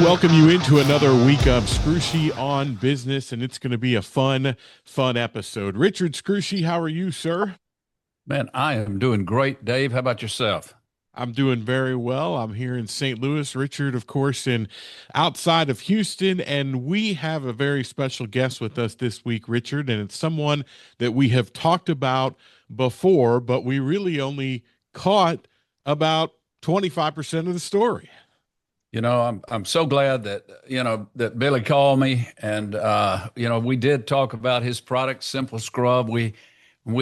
welcome you into another week of Scrushy on Business, and it's going to be a fun episode. Richard Scrushy, how are you, sir? Man, I am doing great, Dave. How about yourself? I'm doing very well. I'm here in St. Louis. Richard, of course, in outside of Houston, and we have a very special guest with us this week, Richard, and it's someone that we have talked about before, but we really only caught about 25% of the story. I'm so glad that that Billy called me, and we did talk about his product, Simple Scrub. We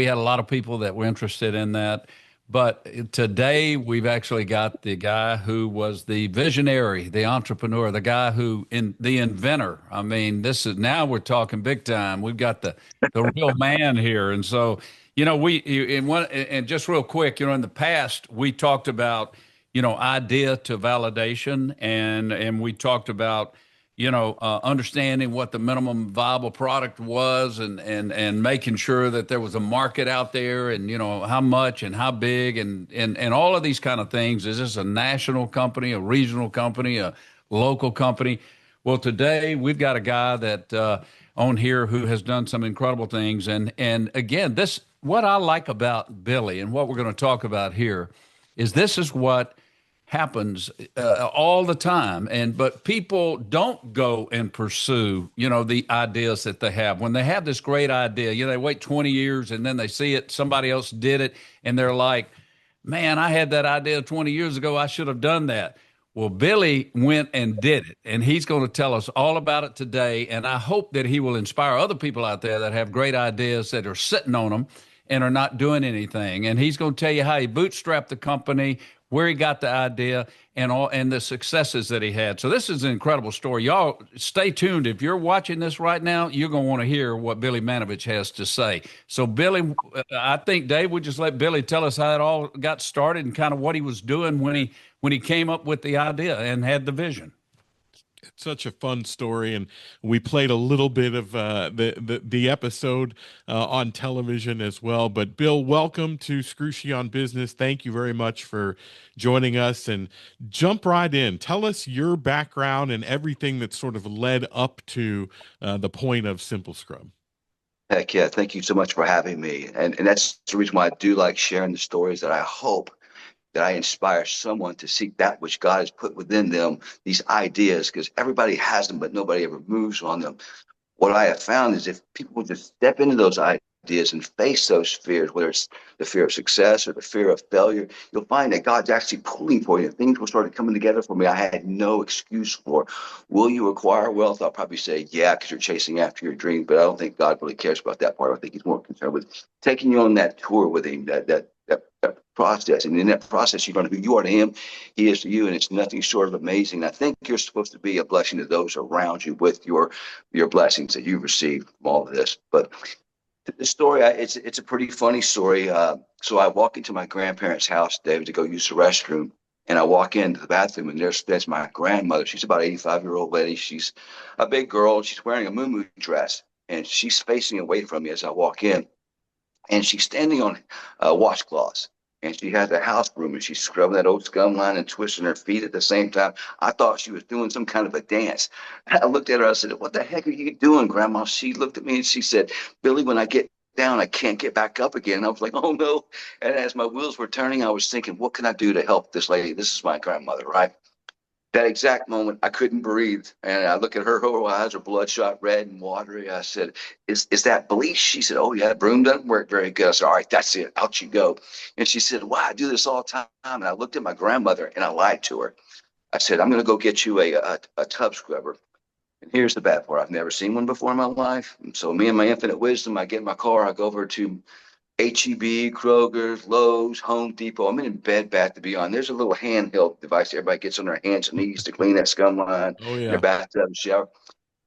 had a lot of people that were interested in that, but today we've actually got the guy who was the visionary, the entrepreneur, the guy the inventor. I mean, this is now we're talking big time. We've got the real man here, and so we in one and just real quick, in the past we talked about idea to validation. And we talked about, understanding what the minimum viable product was and making sure that there was a market out there and, how much and how big and all of these kind of things. Is this a national company, a regional company, a local company? Well, today we've got a guy that, on here who has done some incredible things. And again, what I like about Billy and what we're going to talk about here is this is what happens all the time, but people don't go and pursue the ideas that they have. When they have this great idea, they wait 20 years and then they see it, somebody else did it, and they're like, man, I had that idea 20 years ago, I should have done that. Well, Billy went and did it, and he's going to tell us all about it today. And I hope that he will inspire other people out there that have great ideas that are sitting on them and are not doing anything. And he's going to tell you how he bootstrapped the company, where he got the idea, and the successes that he had. So this is an incredible story. Y'all stay tuned. If you're watching this right now, you're going to want to hear what Billy Manovich has to say. So Billy, I think Dave would just let Billy tell us how it all got started and kind of what he was doing when he came up with the idea and had the vision. It's such a fun story, and we played a little bit of the episode on television as well. But Bill, welcome to Scrushy on Business. Thank you very much for joining us, and jump right in. Tell us your background and everything that sort of led up to the point of Simple Scrub. Heck yeah. Thank you so much for having me. And that's the reason why I do like sharing the stories, that I hope that I inspire someone to seek that which God has put within them, these ideas, because everybody has them, but nobody ever moves on them. What I have found is if people would just step into those ideas and face those fears, whether it's the fear of success or the fear of failure, you'll find that God's actually pulling for you. Things will start coming together for me I had no excuse for. Will you acquire wealth? I'll probably say, yeah, because you're chasing after your dream, but I don't think God really cares about that part. I think he's more concerned with taking you on that tour with him, that process. And in that process, you learn who you are to him, he is to you, and it's nothing short of amazing. I think you're supposed to be a blessing to those around you with your blessings that you've received from all of this. But the story, it's a pretty funny story. So I walk into my grandparents' house, David, to go use the restroom. And I walk into the bathroom, and there's my grandmother. She's about 85-year-old lady. She's a big girl. She's wearing a muumuu dress, and she's facing away from me as I walk in. And she's standing on washcloths. And she has a house broom, and she's scrubbing that old scum line and twisting her feet at the same time. I thought she was doing some kind of a dance. I looked at her. I said, "What the heck are you doing, Grandma?" She looked at me and she said, "Billy, when I get down, I can't get back up again." And I was like, "Oh, no." And as my wheels were turning, I was thinking, what can I do to help this lady? This is my grandmother, right? That exact moment, I couldn't breathe. And I look at her, her eyes are bloodshot red and watery. I said, is that bleach? She said, "Oh, yeah, broom doesn't work very good." I said, "All right, that's it. Out you go." And she said, "Wow, I do this all the time." And I looked at my grandmother and I lied to her. I said, "I'm going to go get you a tub scrubber." And here's the bad part. I've never seen one before in my life. And so me and my infinite wisdom, I get in my car, I go over to HEB, Kroger's, Lowe's, Home Depot. I'm in Bed Bath & Beyond. There's a little handheld device everybody gets on their hands and knees to clean that scum line Oh in their yeah. bathtub and shower.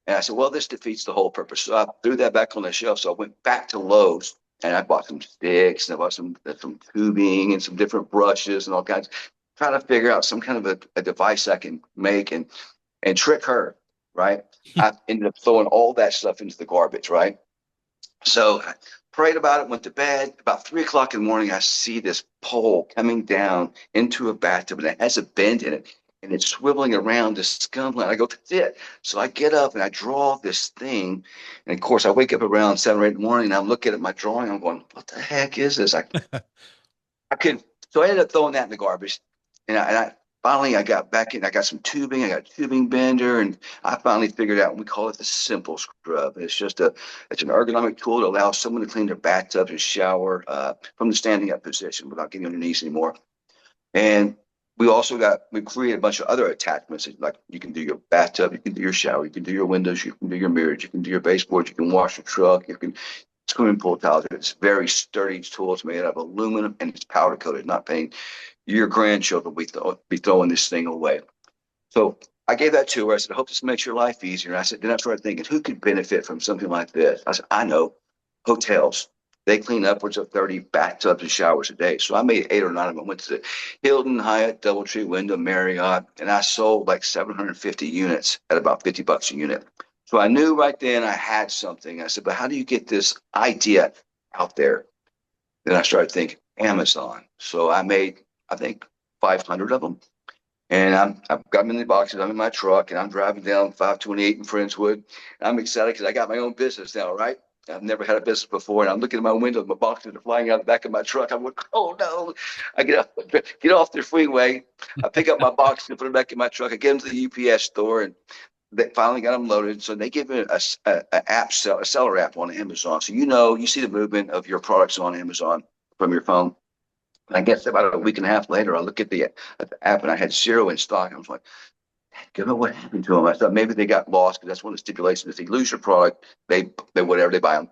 And I said, well, this defeats the whole purpose. So I threw that back on the shelf. So I went back to Lowe's and I bought some sticks and I bought some tubing and some different brushes and all kinds, trying to figure out some kind of a device I can make and trick her, right? I ended up throwing all that stuff into the garbage, right? So I prayed about it, went to bed. About 3 o'clock in the morning, I see this pole coming down into a bathtub, and it has a bend in it. and it's swiveling around this scum line. I go, that's it. So I get up and I draw this thing. And of course, I wake up around 7 or 8 in the morning and I'm looking at my drawing. I'm going, what the heck is this? I could, so I ended up throwing that in the garbage. And I finally, I got back in, I got some tubing, I got a tubing bender, and I finally figured out, we call it the simple scrub. It's an ergonomic tool that allows someone to clean their bathtub and shower from the standing up position without getting on your knees anymore. And we created a bunch of other attachments. Like you can do your bathtub, you can do your shower, you can do your windows, you can do your mirrors, you can do your baseboards, you can wash your truck, you can swimming pool tiles. It's very sturdy tool. It's made out of aluminum and it's powder coated, not paint. Your grandchildren will be throwing this thing away. So I gave that to her. I said, I hope this makes your life easier. And I said, then I started thinking, who could benefit from something like this? I said, I know hotels. They clean upwards of 30 bathtubs and showers a day. So I made 8 or 9 of them. Went to the Hilton, Hyatt, Doubletree, Wyndham, Marriott, and I sold like 750 units at about $50 a unit. So I knew right then I had something. I said, but how do you get this idea out there? Then I started thinking Amazon. So I made, I think, 500 of them. And I've got them in the boxes. I'm in my truck and I'm driving down 528 in Friendswood. I'm excited because I got my own business now, right? I've never had a business before. And I'm looking at my window, my boxes are flying out the back of my truck. I'm going, oh no. I get off the freeway. I pick up my box and put it back in my truck. I get them to the UPS store and they finally got them loaded. So they give me a seller app on Amazon. So you see the movement of your products on Amazon from your phone. I guess about a week and a half later, I look at the app and I had 0 in stock. I was like, give it what happened to them. I thought maybe they got lost because that's one of the stipulations. If they lose your product, they whatever, they buy them.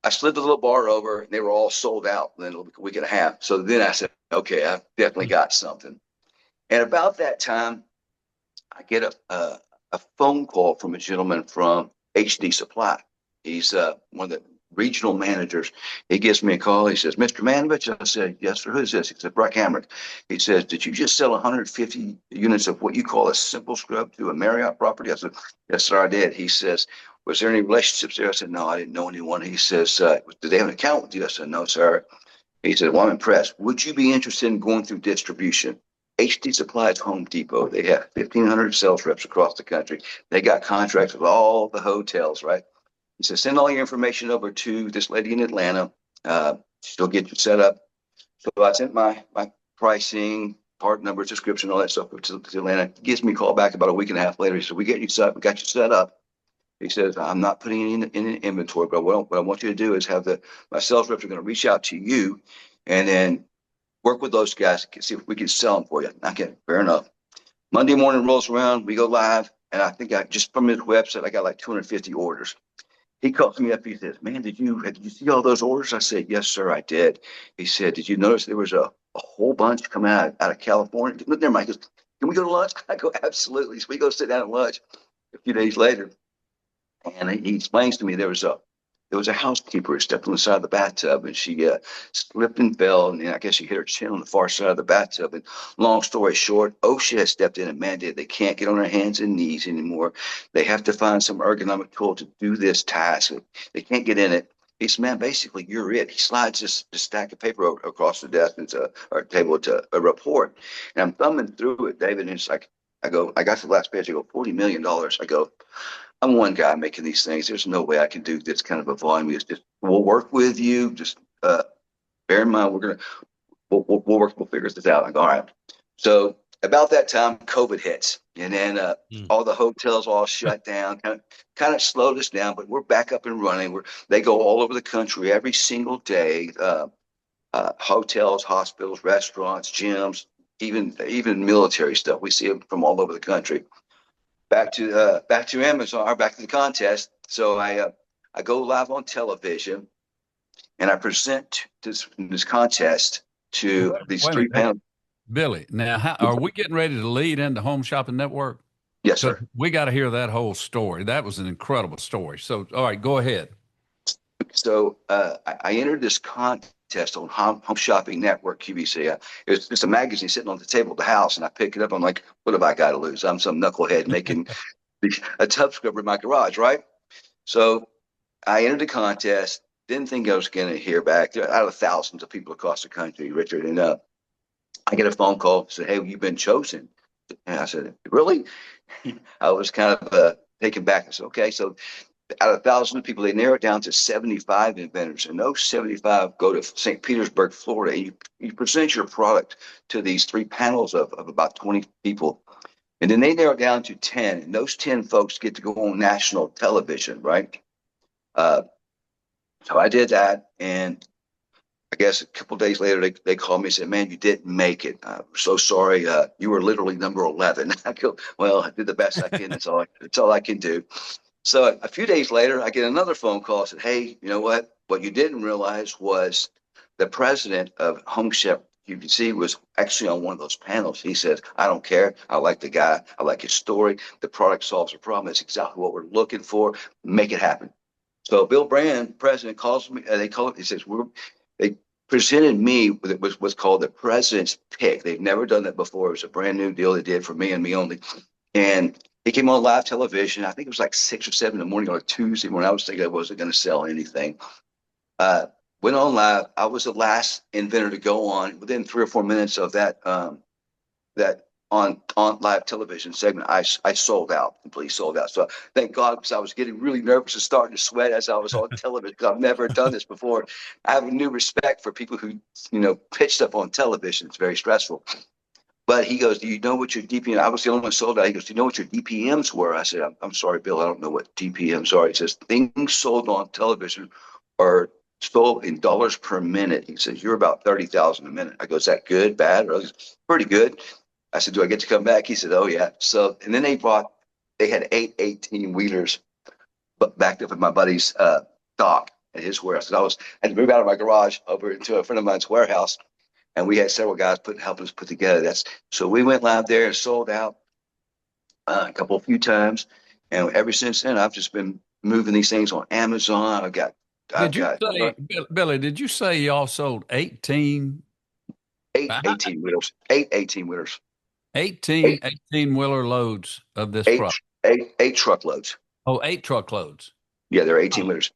I slid the little bar over and they were all sold out in a week and a half. So then I said, okay, I've definitely got something. And about that time, I get a phone call from a gentleman from HD Supply. He's one of the regional managers. He gives me a call. He says, Mr. Manovich. I said, yes, sir. Who's this? He said, Brock Hamrick. He says, did you just sell 150 units of what you call a simple scrub to a Marriott property? I said, yes, sir, I did. He says, was there any relationships there? I said, no, I didn't know anyone. He says, did they have an account with you? I said, no, sir. He said, well, I'm impressed. Would you be interested in going through distribution? HD Supply is Home Depot. They have 1,500 sales reps across the country. They got contracts with all the hotels, right? He says, send all your information over to this lady in Atlanta. She'll get you set up. So I sent my pricing, part number, description, all that stuff to Atlanta. He gives me a call back about a week and a half later. He said, we got you set up. He says, I'm not putting it in an inventory, but what I want you to do is have my sales reps are going to reach out to you and then work with those guys to see if we can sell them for you. Okay, fair enough. Monday morning rolls around, we go live, and I think just from his website, I got like 250 orders. He calls me up. He says, man, did you see all those orders? I said, yes, sir, I did. He said, did you notice there was a whole bunch coming out of California? Never mind. He goes, can we go to lunch? I go, absolutely. So we go sit down at lunch a few days later. And he explains to me there was a housekeeper who stepped on the side of the bathtub and she slipped and fell. And I guess she hit her chin on the far side of the bathtub. And long story short, OSHA has stepped in and mandated they can't get on their hands and knees anymore. They have to find some ergonomic tool to do this task. They can't get in it. He said, man, basically, you're it. He slides this stack of paper across the desk or table to a report. And I'm thumbing through it, David, and it's like, I got to the last page. I go, $40 million. I go, I'm one guy making these things. There's no way I can do this kind of a volume. It's just, we'll work with you. Just bear in mind, we'll figure this out. I go, all right. So about that time, COVID hits, and then all the hotels all shut down. Kind of slowed us down, but we're back up and running. They go all over the country every single day. Hotels, hospitals, restaurants, gyms, even military stuff. We see them from all over the country. Back to Amazon, or back to the contest. So I go live on television, and I present this contest to these three panels. Billy, now are we getting ready to lead into Home Shopping Network? Yes, sir. We got to hear that whole story. That was an incredible story. So, all right, go ahead. So I entered this contest on Home Shopping Network, QVC. It's just a magazine sitting on the table of the house, and I pick it up. I'm like, what have I got to lose? I'm some knucklehead making a tub scrubber in my garage, right? So I entered the contest. Didn't think I was going to hear back. There out of thousands of people across the country, Richard. And I get a phone call, said, hey, you've been chosen. And I said, really? I was kind of taken back. I said, okay. So out of thousands of people, they narrow it down to 75 inventors. And those 75 go to St. Petersburg, Florida. And you present your product to these three panels of about 20 people. And then they narrow it down to 10. And those 10 folks get to go on national television, right? Uh, so I did that. And I guess a couple of days later, they called me and said, man, you didn't make it. I'm so sorry. You were literally number 11. I go, well, I did the best I can. That's all I can do. So a few days later, I get another phone call. I said, hey, you know what? What you didn't realize was the president of Home Chef UPC was actually on one of those panels. He said, I don't care. I like the guy. I like his story. The product solves a problem. That's exactly what we're looking for. Make it happen. So Bill Brand, president, calls me. They call it. He says, they presented me with what's called the president's pick. They've never done that before. It was a brand new deal they did for me and me only. And he came on live television. I think it was like 6 or 7 in the morning on a Tuesday morning. I was thinking I wasn't going to sell anything. Went on live. I was the last inventor to go on. Within 3 or 4 minutes of that on live television segment, I sold out, completely sold out. So thank God, because I was getting really nervous and starting to sweat as I was on television, because I've never done this before. I have a new respect for people who, pitch stuff on television. It's very stressful. But he goes, do you know what your DPM? I was the only one sold out. He goes, do you know what your DPMs were? I said, I'm sorry, Bill, I don't know what DPMs are. He says, things sold on television are sold in dollars per minute. He says, you're about 30,000 a minute. I go, is that good, bad? Or pretty good. I said, do I get to come back? He said, oh yeah. So, and then they had 8 18-wheelers backed up in my buddy's dock at his warehouse. I had to move out of my garage over into a friend of mine's warehouse. And we had several guys helping us put together. So we went live there and sold out a few times, and ever since then I've just been moving these things on Amazon. I've Did you got say, Billy, did you say y'all sold 18, eight 18-wheelers, 8 18-wheelers, 18 18-wheeler loads of this eight, product? eight truckloads. Oh, 8 truckloads. Yeah, they're 18-wheelers.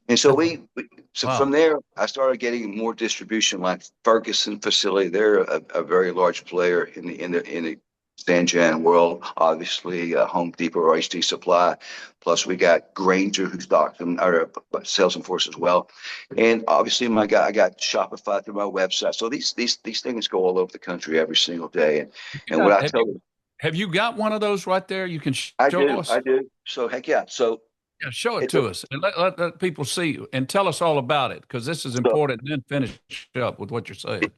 And so Wow. from there, I started getting more distribution. Like Ferguson facility, they're a very large player in the San Jan world. Obviously, Home Depot or HD Supply. Plus, we got Granger, who stocks them or sells them for us as well. And obviously, I got Shopify through my website. So these things go all over the country every single day. And what I tell them, Have you got one of those right there? You can show us. I do. So heck yeah. So. Yeah, show it to us and let people see and tell us all about it, because this is important. And then finish up with what you're saying.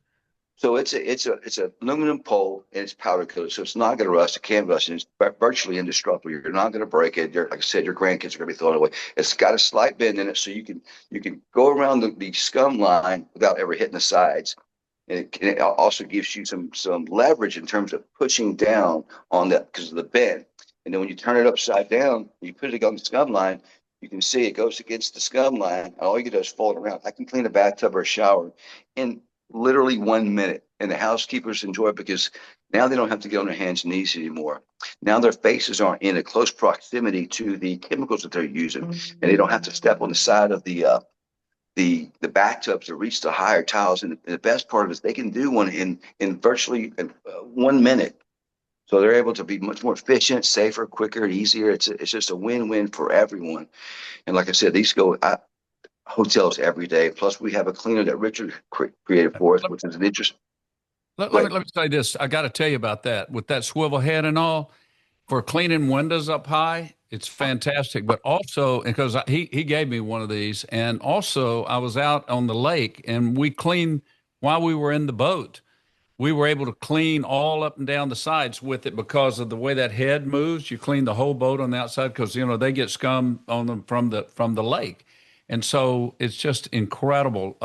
So it's a aluminum pole, and it's powder coated, so it's not going to rust. It can't rust, and it's virtually indestructible. You're not going to break it. Like I said, your grandkids are going to be throwing it away. It's got a slight bend in it, so you can go around the scum line without ever hitting the sides. And it also gives you some leverage in terms of pushing down on that because of the bend. And then when you turn it upside down, you put it on the scum line, you can see it goes against the scum line. And all you do is fold it around. I can clean a bathtub or a shower in literally 1 minute. And the housekeepers enjoy it because now they don't have to get on their hands and knees anymore. Now their faces aren't in a close proximity to the chemicals that they're using. And they don't have to step on the side of the bathtubs to reach the higher tiles. And the best part of it is they can do one in virtually 1 minute. So they're able to be much more efficient, safer, quicker, and easier. It's just a win-win for everyone. And like I said, these go hotels every day. Plus, we have a cleaner that Richard created for us, which is an interest. Let me say this. I got to tell you about that. With that swivel head and all, for cleaning windows up high, it's fantastic. But also, because he gave me one of these, and also I was out on the lake and we cleaned while we were in the boat. We were able to clean all up and down the sides with it because of the way that head moves. You clean the whole boat on the outside because they get scum on them from the lake, and so it's just incredible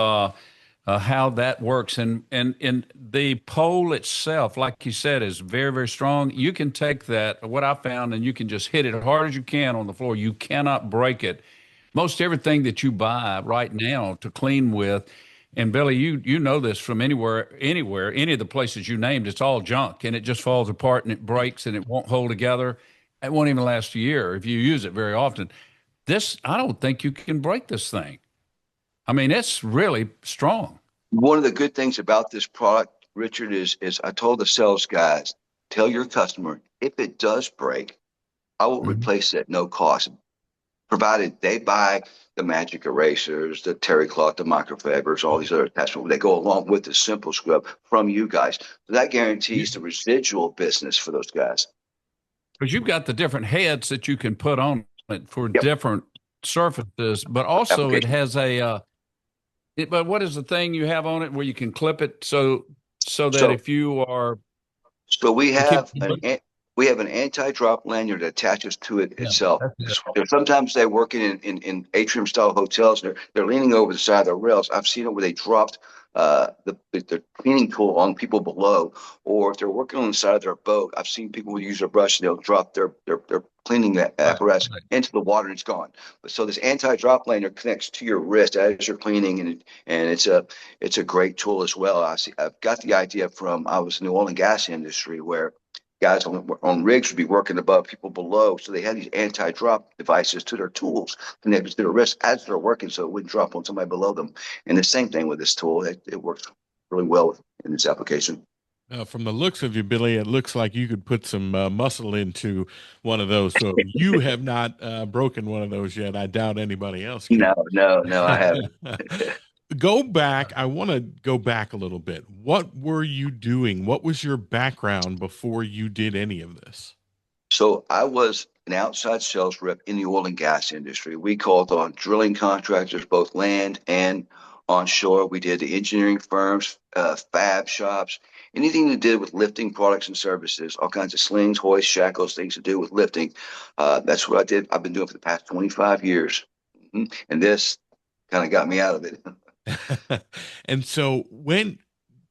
how that works. And the pole itself, like you said, is very, very strong. You can take that, what I found, and you can just hit it as hard as you can on the floor. You cannot break it. Most everything that you buy right now to clean with. And Billy, you know this from anywhere, any of the places you named, it's all junk and it just falls apart and it breaks and it won't hold together. It won't even last a year if you use it very often. This, I don't think you can break this thing. I mean, it's really strong. One of the good things about this product, Richard, is I told the sales guys, tell your customer, if it does break, I will replace it at no cost, provided they buy the magic erasers, the terry cloth, the microfibers, all these other attachments. They go along with the simple scrub from you guys. So that guarantees the residual business for those guys. Because you've got the different heads that you can put on it for Yep. different surfaces, but also it Application. has a but what is the thing you have on it where you can clip it so that So if you are So we to keep have an anti-drop lanyard that attaches to it yeah, itself. that's it. Sometimes they're working in atrium style hotels. They're leaning over the side of the rails. I've seen it where they dropped the cleaning tool on people below, or if they're working on the side of their boat. I've seen people use a brush and they'll drop their cleaning Right, apparatus right. into the water and it's gone. But so this anti-drop lanyard connects to your wrist as you're cleaning, and it's a great tool as well. I've got the idea from I was in the oil and gas industry where guys on rigs would be working above people below. So they had these anti-drop devices to their tools connected to their wrist as they're working so it wouldn't drop on somebody below them. And the same thing with this tool. It works really well in this application. From the looks of you, Billy, it looks like you could put some muscle into one of those. So if you have not broken one of those yet, I doubt anybody else can. No, I haven't. Go back. I want to go back a little bit. What were you doing? What was your background before you did any of this? So I was an outside sales rep in the oil and gas industry. We called on drilling contractors, both land and onshore. We did the engineering firms, fab shops, anything to do with lifting products and services, all kinds of slings, hoists, shackles, things to do with lifting. That's what I did. I've been doing for the past 25 years. And this kind of got me out of it. And so when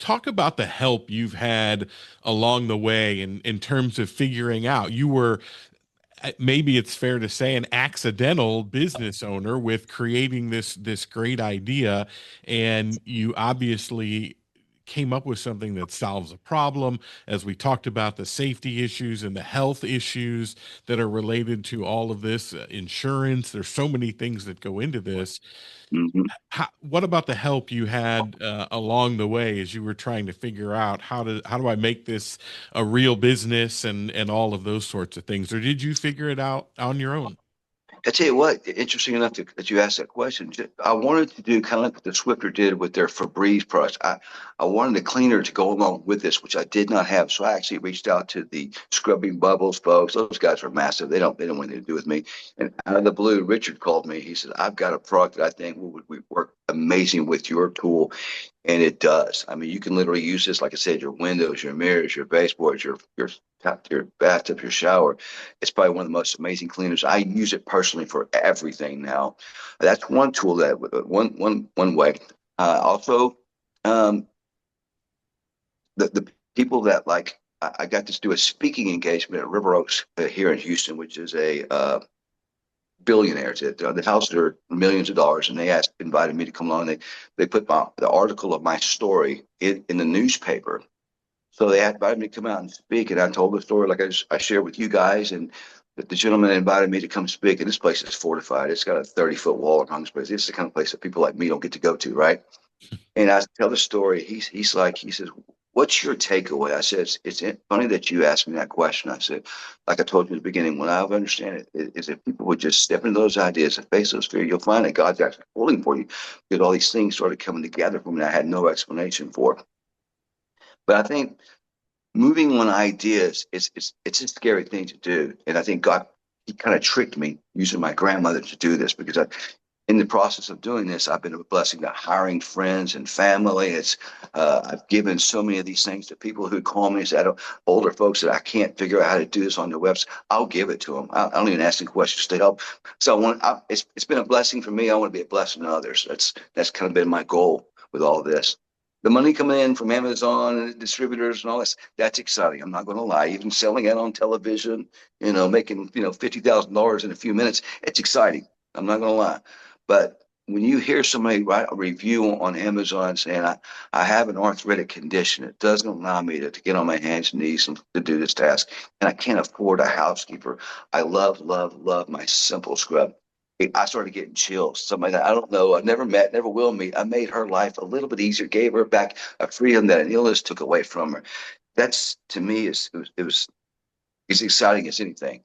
talk about the help you've had along the way in terms of figuring out you were maybe it's fair to say an accidental business owner with creating this great idea, and you obviously came up with something that solves a problem, as we talked about the safety issues and the health issues that are related to all of this, insurance. There's so many things that go into this. Mhm. What about the help you had along the way as you were trying to figure out how do I make this a real business and all of those sorts of things? Or did you figure it out on your own? I tell you what, interesting enough that you asked that question. I wanted to do kind of like what the Swifter did with their Febreze products. I wanted a cleaner to go along with this, which I did not have. So I actually reached out to the Scrubbing Bubbles folks. Those guys are massive. They don't want anything to do with me. And out of the blue, Richard called me. He said, "I've got a product that I think would work amazing with your tool." And it does. I mean, you can literally use this, like I said, your windows, your mirrors, your baseboards, your bathtub, your shower. It's probably one of the most amazing cleaners. I use it personally for everything now. That's one tool that one way. Also, um, the people that like I got to do a speaking engagement at River Oaks here in Houston, which is a billionaires. The houses are millions of dollars, and they invited me to come along. They put the article of my story in the newspaper. So they invited me to come out and speak, and I told the story like I shared with you guys, and the gentleman invited me to come speak. And this place is fortified. It's got a 30-foot wall around this place. This is the kind of place that people like me don't get to go to, right? And I tell the story. He says, "What's your takeaway?" I said, "It's funny that you asked me that question." I said, "Like I told you at the beginning, what I understand it is if people would just step into those ideas and face those fears, you'll find that God's actually pulling for you because all these things started coming together for me. I had no explanation for. But I think moving on ideas it's a scary thing to do, and I think God he kind of tricked me using my grandmother to do this because in the process of doing this, I've been a blessing to hiring friends and family. I've given so many of these things to people who call me and say, older folks that I can't figure out how to do this on their website. I'll give it to them. I don't even ask them questions to help. So it's been a blessing for me. I want to be a blessing to others. That's kind of been my goal with all of this. The money coming in from Amazon and distributors and all this, that's exciting. I'm not going to lie. Even selling it on television, making, $50,000 in a few minutes, it's exciting. I'm not going to lie. But when you hear somebody write a review on Amazon saying, I have an arthritic condition, it doesn't allow me to get on my hands and knees and to do this task, and I can't afford a housekeeper. I love, love, love my simple scrub. I started getting chills. Somebody that I don't know, I've never met, never will meet. I made her life a little bit easier, gave her back a freedom that an illness took away from her. that's to me is as exciting as anything.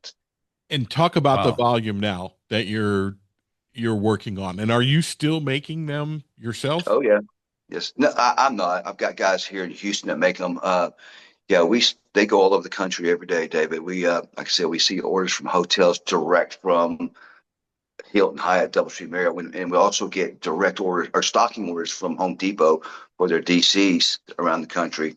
And talk about the Wow. volume now that you're working on. And are you still making them yourself? Oh yeah, yes. No, I'm not. I've got guys here in Houston that make them. Yeah, they go all over the country every day, David. Like I said, we see orders from hotels direct from Hilton, Hyatt, DoubleTree, Marriott, and we also get direct orders or stocking orders from Home Depot for their DCs around the country.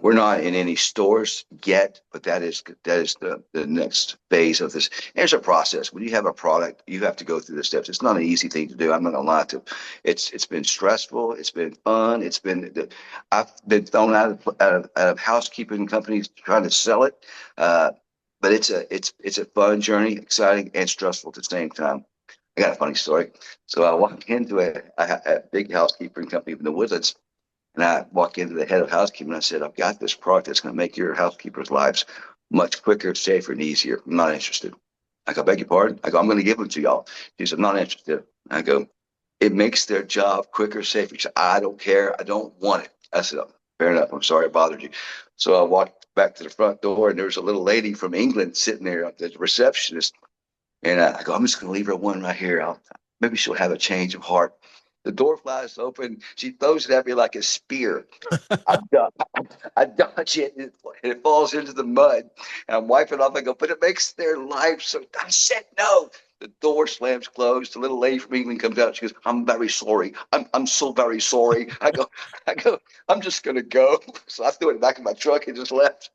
We're not in any stores yet, but that is the next phase of this. There's a process. When you have a product, you have to go through the steps. It's not an easy thing to do. I'm not gonna lie to. It's been stressful. It's been fun. I've been thrown out of housekeeping companies trying to sell it. But it's a fun journey, exciting and stressful at the same time. I got a funny story. So I walk into a big housekeeping company in the Woodlands, and I walk into the head of housekeeping. And I said, "I've got this product that's going to make your housekeepers' lives much quicker, safer, and easier. I'm not interested." I go, "Beg your pardon?" I go, "I'm going to give them to y'all." She said, "I'm not interested." I go, "It makes their job quicker, safer." She said, "I don't care. I don't want it." I said, "Oh, fair enough. I'm sorry I bothered you." So I walked back to the front door, and there was a little lady from England sitting there, the receptionist. And I go, "I'm just going to leave her one right here. Maybe she'll have a change of heart." The door flies open. She throws it at me like a spear. I, do- I dodge it, and it falls into the mud. And I'm wiping it off. I go, "But it makes their life so." I said, "No." The door slams closed. The little lady from England comes out. She goes, "I'm very sorry. I'm so very sorry." I go, "I'm just going to go." So I threw it back in my truck and just left.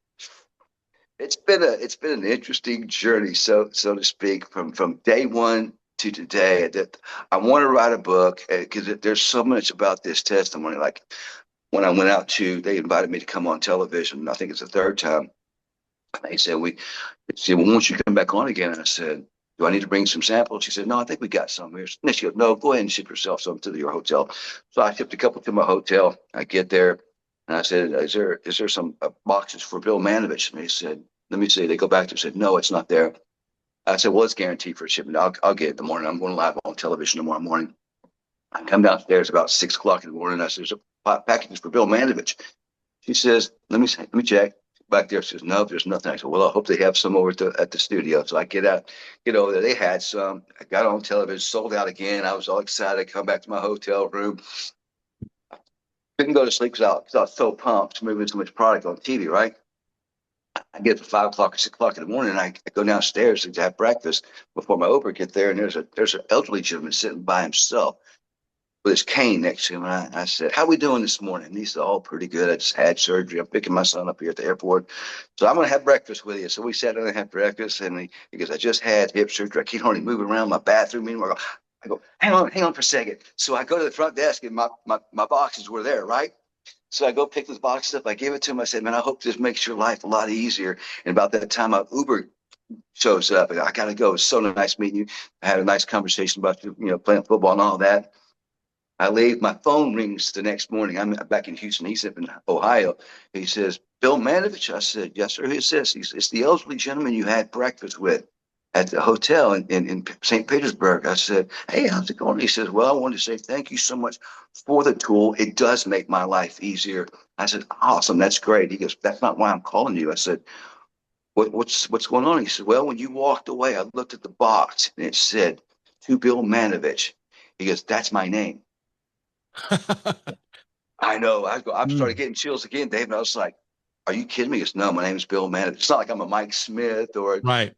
It's been an interesting journey, so to speak, from day one to today. That I want to write a book because there's so much about this testimony. Like when I went out they invited me to come on television. I think it's the third time. They said, "Well, won't you come back on again?" And I said, "Do I need to bring some samples?" She said, "No, I think we got some here." And she goes, "No, go ahead and ship yourself some to your hotel." So I shipped a couple to my hotel. I get there and I said, "Is there some boxes for Bill Manovich?" And they said, "Let me see." They go back to and said, "No, it's not there." I said, "Well, it's guaranteed for shipment. I'll get it in the morning. I'm going live on television tomorrow morning." I come downstairs about 6 o'clock in the morning. I said, "There's a package for Bill Manovich." She says, let me check." Back there, she says, "No, there's nothing." I said, "Well, I hope they have some over at the studio." So I get over there. They had some. I got on television, sold out again. I was all excited. I come back to my hotel room. Couldn't go to sleep because I was so pumped moving so much product on TV, right? I get up at 5 o'clock or 6 o'clock in the morning, and I go downstairs to have breakfast before my Uber get there, and there's an elderly gentleman sitting by himself with his cane next to him. And I said, "How we doing this morning?" And he said, "Oh, pretty good. I just had surgery. I'm picking my son up here at the airport. So I'm going to have breakfast with you." So we sat down and had breakfast. And he goes, "I just had hip surgery. I can't hardly move around my bathroom anymore." I go, hang on for a second." So I go to the front desk, and my boxes were there, right? So I go pick this box up. I give it to him. I said, "Man, I hope this makes your life a lot easier." And about that time, my Uber shows up. I got to go. It's so nice meeting you. I had a nice conversation about playing football and all that. I leave. My phone rings the next morning. I'm back in Houston. He's up in Ohio. He says, "Bill Manovich." I said, "Yes, sir." He says, "It's the elderly gentleman you had breakfast with at the hotel in St. Petersburg." I said, "Hey, how's it going?" He says, "Well, I wanted to say thank you so much for the tool. It does make my life easier." I said, "Awesome. That's great." He goes, "That's not why I'm calling you." I said, what's going on?" He said, "Well, when you walked away, I looked at the box and it said, 'To Bill Manovich.'" He goes, "That's my name." I know. I started Mm. getting chills again, Dave. And I was like, "Are you kidding me?" It's no, my name is Bill Manovich. It's not like I'm a Mike Smith or a Right.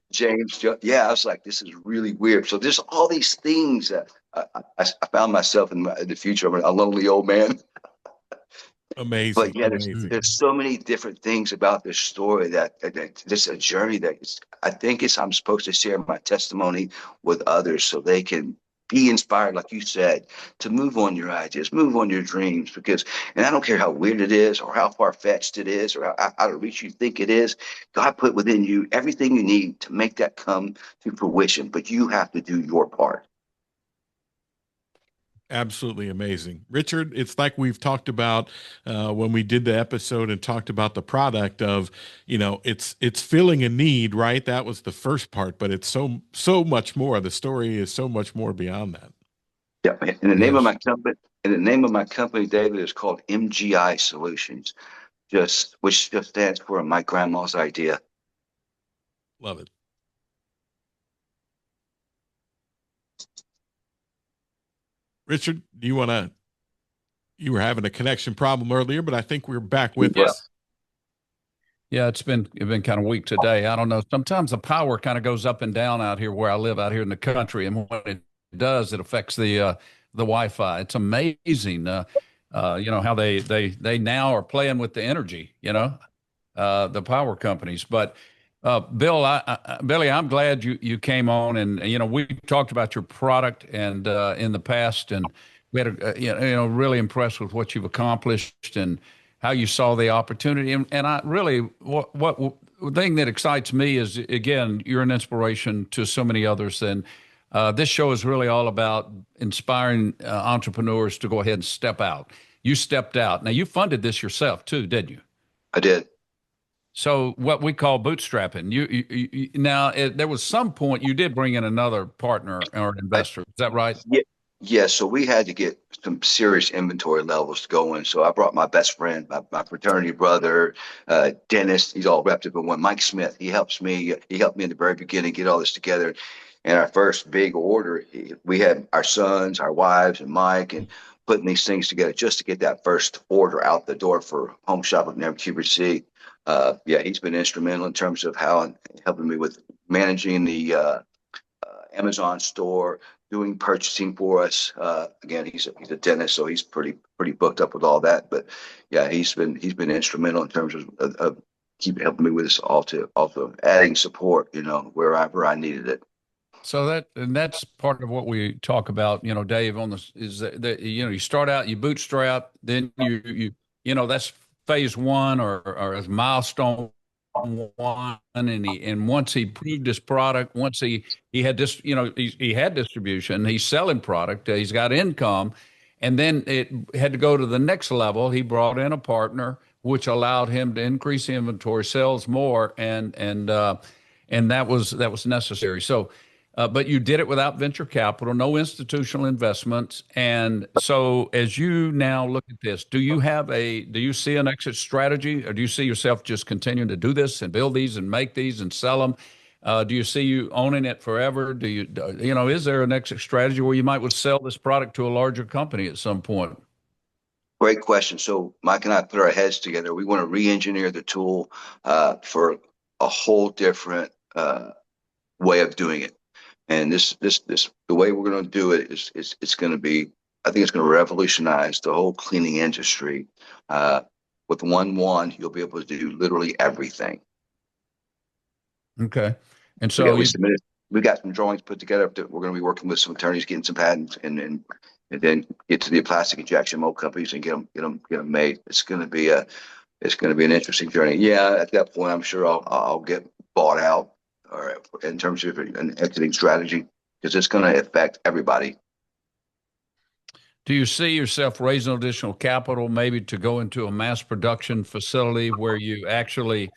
Yeah, I was like, this is really weird. So there's all these things that I found myself in the future. I'm a lonely old man. Amazing. But yeah, there's Amazing. there's so many different things about this story that this is a journey I think I'm supposed to share my testimony with others so they can be inspired, like you said, to move on your ideas, move on your dreams. And I don't care how weird it is or how far fetched it is or how out of reach you think it is. God put within you everything you need to make that come to fruition, but you have to do your part. Absolutely amazing. Richard, it's like we've talked about when we did the episode and talked about the product of, it's filling a need, right? That was the first part, but it's so much more. The story is so much more beyond that. Yeah, and the name of Yes. my company, David, is called MGI Solutions. which just stands for my grandma's idea. Love it. Richard, do you want to? You were having a connection problem earlier, but I think we're back with Yeah. us. Yeah, it's been kind of weak today. I don't know. Sometimes the power kind of goes up and down out here where I live out here in the country, and when it does, it affects the Wi-Fi. It's amazing, how they now are playing with the energy, the power companies. But Bill, Billy, I'm glad you came on, and we talked about your product and in the past, and we had really impressed with what you've accomplished and how you saw the opportunity. And I really what the thing that excites me is, again, you're an inspiration to so many others, and this show is really all about inspiring entrepreneurs to go ahead and step out. You stepped out. Now you funded this yourself too, didn't you? I did. So what we call bootstrapping. Now there was some point you did bring in another partner or an I investor. Is that right? Yeah, yeah. So we had to get some serious inventory levels going. So I brought my best friend, my fraternity brother, Dennis. He's all wrapped up in one. Mike Smith. He helps me. He helped me in the very beginning get all this together. And our first big order, we had our sons, our wives, and Mike, and putting these things together just to get that first order out the door for Home Shopping and QVC. Yeah, he's been instrumental in terms of how helping me with managing the Amazon store, doing purchasing for us. Again, he's a dentist, so he's pretty booked up with all that. But yeah, he's been instrumental in terms of keep helping me with this, also adding support, wherever I needed it. So that's part of what we talk about, Dave, on this is that you start out, you bootstrap, then that's phase one or as milestone one, and once he proved his product, once he had this, he had distribution, he's selling product, he's got income, and then it had to go to the next level. He brought in a partner, which allowed him to increase inventory, sales more, and that was necessary. So. But you did it without venture capital, no institutional investments. And so, as you now look at this, do you see an exit strategy, or do you see yourself just continuing to do this and build these and make these and sell them? Do you see you owning it forever? Is there an exit strategy where you might would sell this product to a larger company at some point? Great question. So Mike and I put our heads together. We want to re-engineer the tool for a whole different way of doing it. And the way we're going to do it is it's going to be, I think it's going to revolutionize the whole cleaning industry. With one wand, you'll be able to do literally everything. Okay. And We got, so we submitted, we got some drawings put together that we're going to be working with some attorneys, getting some patents, and then get to the plastic injection mold companies and get them made. It's going to be an interesting journey. Yeah, at that point, I'm sure I'll get bought out, or in terms of an exiting strategy, because it's going to affect everybody. do you see yourself raising additional capital, maybe to go into a mass production facility where you actually,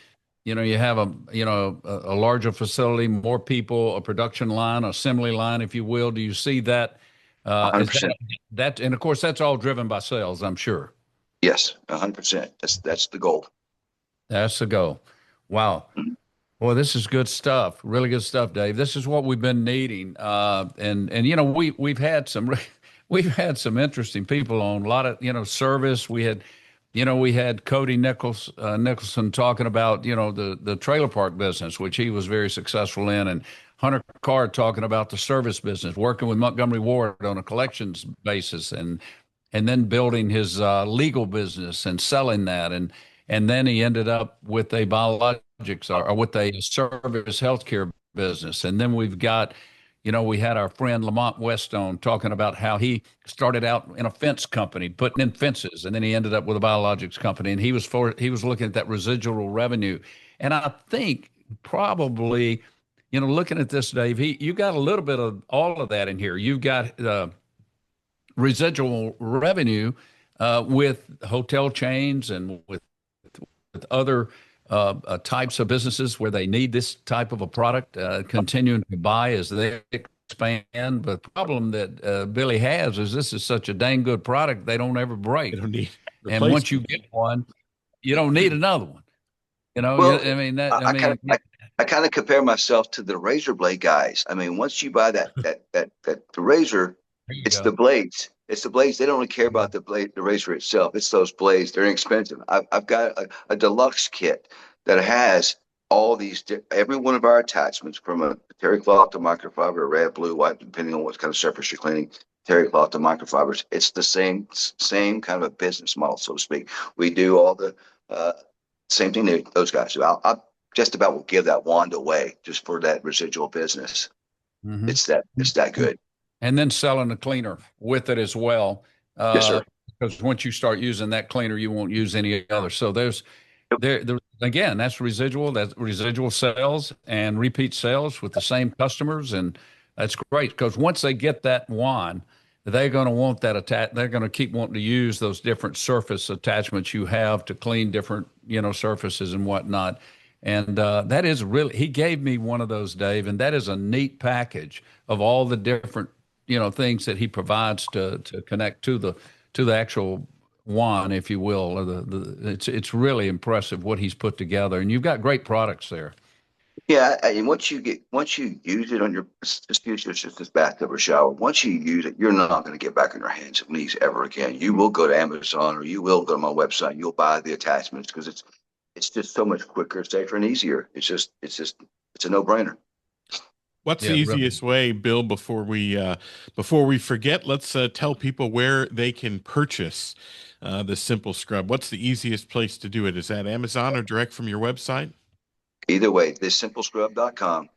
you have a larger facility, more people, a production line, assembly line, if you will? Do you see that? Is 100%. that, and of course, that's all driven by sales, I'm sure. Yes, 100%. That's the goal. That's the goal. Wow. Mhm. Boy, this is good stuff. Really good stuff, Dave. This is what we've been needing. And we've had some interesting people on, a lot of service. We had Cody Nicholson talking about the trailer park business, which he was very successful in, and Hunter Card talking about the service business, working with Montgomery Ward on a collections basis, and then building his legal business and selling that, and then he ended up with a biologics, or with a service healthcare business. And then we had our friend Lamont Westone talking about how he started out in a fence company, putting in fences, and then he ended up with a biologics company. And he was looking at that residual revenue. And I think probably, looking at this, Dave, you got a little bit of all of that in here. You've got residual revenue with hotel chains and with other types of businesses where they need this type of a product, continuing to buy as they expand. But the problem that Billy has is this is such a dang good product, they don't ever break. They don't need And once you replacement. get one, you don't need another one. Well, I mean that. I, I I kind mean, of I kind of compare myself to the razor blade guys. I mean, once you buy the razor, there you it's the go. blades. It's the blades. They don't really care about the razor itself. It's those blades. They're inexpensive. I've got a deluxe kit that has all these every one of our attachments from a terry cloth to microfiber, red, blue, white, depending on what kind of surface you're cleaning. Terry cloth to microfibers. It's the same kind of a business model, so to speak. We do all the uh, same thing those guys do. I just about will give that wand away just for that residual business. Hmm. It's that good. And then selling the cleaner with it as well. Yes, sir. Because once you start using that cleaner, you won't use any other. So there again, that's residual sales and repeat sales with the same customers, and that's great because once they get that wand, they're going to want that attach. They're going to keep wanting to use those different surface attachments you have to clean different surfaces and whatnot. And that is really, he gave me one of those, Dave, and that is a neat package of all the different things that he provides to connect to the actual wand, if you will. Or it's really impressive what he's put together, and you've got great products there. Yeah, and once you use it on your just use it just this bathtub or shower. Once you use it, you're not going to get back on your hands and knees ever again. You will go to Amazon or you will go to my website. You'll buy the attachments because it's just so much quicker, safer, and easier. It's a no-brainer. What's the Yeah, really. easiest way, Bill, before we forget, let's tell people where they can purchase the Simple Scrub. What's the easiest place to do it? Is that Amazon or direct from your website? Either way, thissimplescrub.com.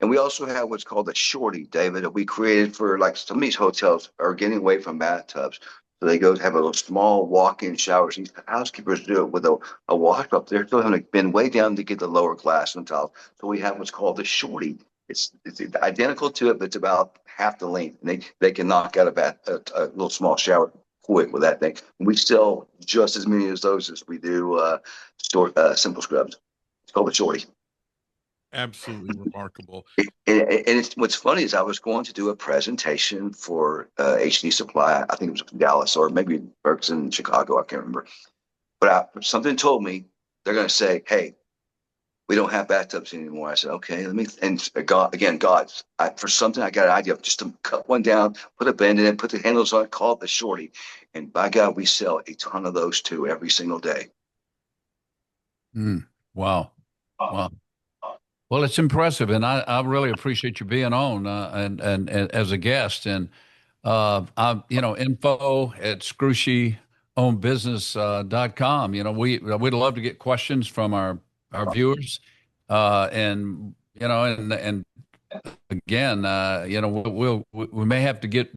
And we also have what's called a shorty, David, that we created for like some of these hotels are getting away from bathtubs. So they go have a little small walk-in showers. These housekeepers do it with a wash up. They're still having been way down to get the lower glass on top. So we have what's called the shorty. It's identical to it, but it's about half the length. And they can knock out a little small shower quick with that thing. And we sell just as many of those as we do simple scrubs. It's called the shorty. Absolutely remarkable. And it's what's funny is I was going to do a presentation for HD Supply. I think it was Dallas or maybe Berkson, Chicago. I can't remember. But something told me they're going to say, "Hey, we don't have bathtubs anymore." I said, "Okay, let me." And God, again, God, for something I got an idea of just to cut one down, put a bend in it, put the handles on it, call it the shorty. And by God, we sell a ton of those too every single day. Mm, wow. Wow. Well, it's impressive, and I really appreciate you being on and as a guest. And info at scrushy.business.com. We'd love to get questions from our viewers, and and again, we may have to get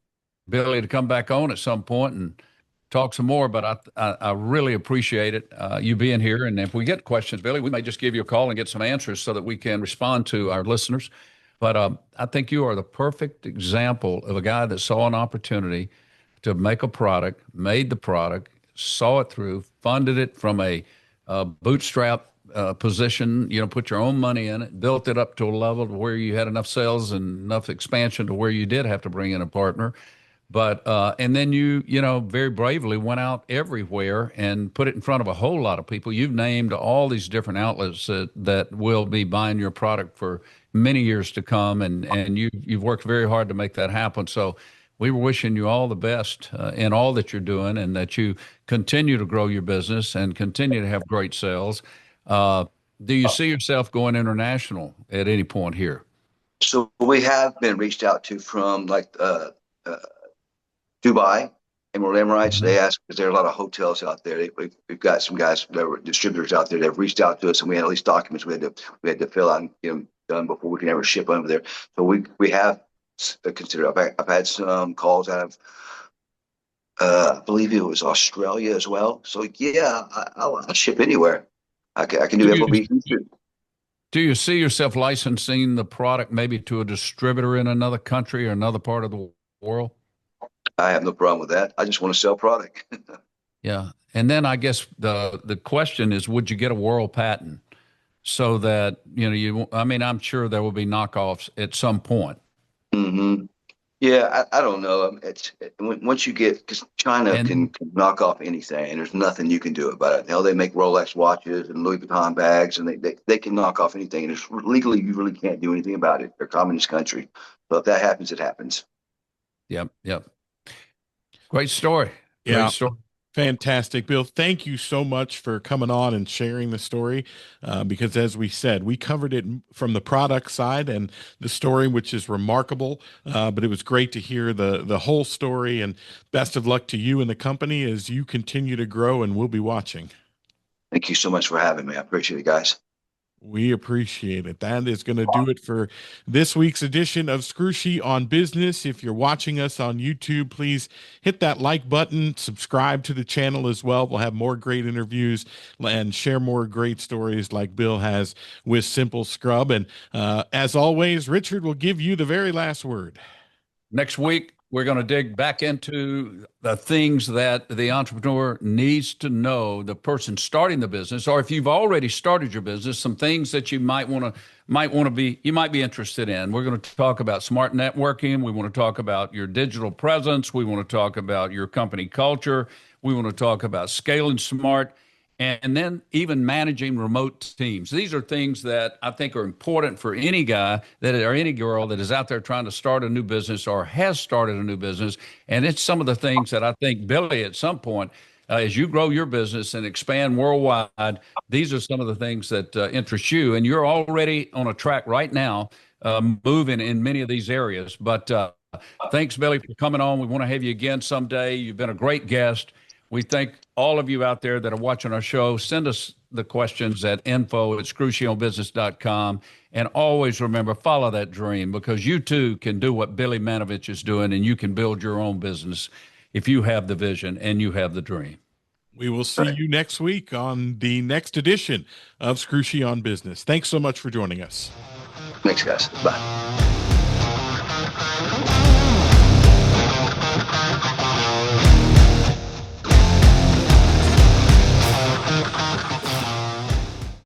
Billy to come back on at some point and talk some more. But I really appreciate it, you being here. And if we get questions, Billy, we may just give you a call and get some answers so that we can respond to our listeners. But I think you are the perfect example of a guy that saw an opportunity to make a product, made the product, saw it through, funded it from a bootstrap position, put your own money in it, built it up to a level to where you had enough sales and enough expansion to where you did have to bring in a partner. But and then you very bravely went out everywhere and put it in front of a whole lot of people. You've named all these different outlets that will be buying your product for many years to come, and you've worked very hard to make that happen. So we were wishing you all the best in all that you're doing, and that you continue to grow your business and continue to have great sales. Uh, do you see yourself going international at any point here? So we have been reached out to from like uh, Dubai, Emerald Emirates. Mhm. They asked because there are a lot of hotels out there. We've got some guys that were distributors out there that have reached out to us, and we had at least documents we had to fill out and get them done before we can ever ship over there. So we have considered. I've had some calls out of I believe it was Australia as well. So yeah, I'll ship anywhere. I can Do do you FOB. Do you see yourself licensing the product maybe to a distributor in another country or another part of the world? I have no problem with that. I just want to sell product. Yeah. And then I guess the question is, would you get a world patent so that, I mean, I'm sure there will be knockoffs at some point. Hmm. Yeah, I don't know. Once you get, because China And can knock off anything, and there's nothing you can do about it. They make Rolex watches and Louis Vuitton bags, and they can knock off anything. And it's legally, you really can't do anything about it. They're a communist country. So if that happens, it happens. yep, yep. Great story. Great Yeah. story. Fantastic, Bill. Thank you so much for coming on and sharing the story. Because as we said, we covered it from the product side and the story, which is remarkable. But it was great to hear the whole story. And best of luck to you and the company as you continue to grow. And we'll be watching. Thank you so much for having me. I appreciate it, guys. We appreciate it. That is going to do it for this week's edition of Scrushy on Business. If you're watching us on YouTube, please hit that like button, subscribe to the channel as well. We'll have more great interviews and share more great stories like Bill has with Simple Scrub. And as always, Richard will give you the very last word. Next week, we're going to dig back into the things that the entrepreneur needs to know, the person starting the business, or if you've already started your business, some things that you might want to be interested in. We're going to talk about smart networking. We want to talk about your digital presence. We want to talk about your company culture. We want to talk about scaling smart, and then even managing remote teams. These are things that I think are important for any guy or any girl that is out there trying to start a new business or has started a new business. And it's some of the things that I think, Billy, at some point, as you grow your business and expand worldwide, these are some of the things that interest you. And you're already on a track right now, moving in many of these areas. But thanks, Billy, for coming on. We want to have you again someday. You've been a great guest. We thank all of you out there that are watching our show. Send us the questions at info@scrushionbusiness.com. And always remember, follow that dream, because you too can do what Billy Manovich is doing, and you can build your own business if you have the vision and you have the dream. We will see you next week on the next edition of Scrushy on Business. Thanks so much for joining us. Thanks, guys. Bye.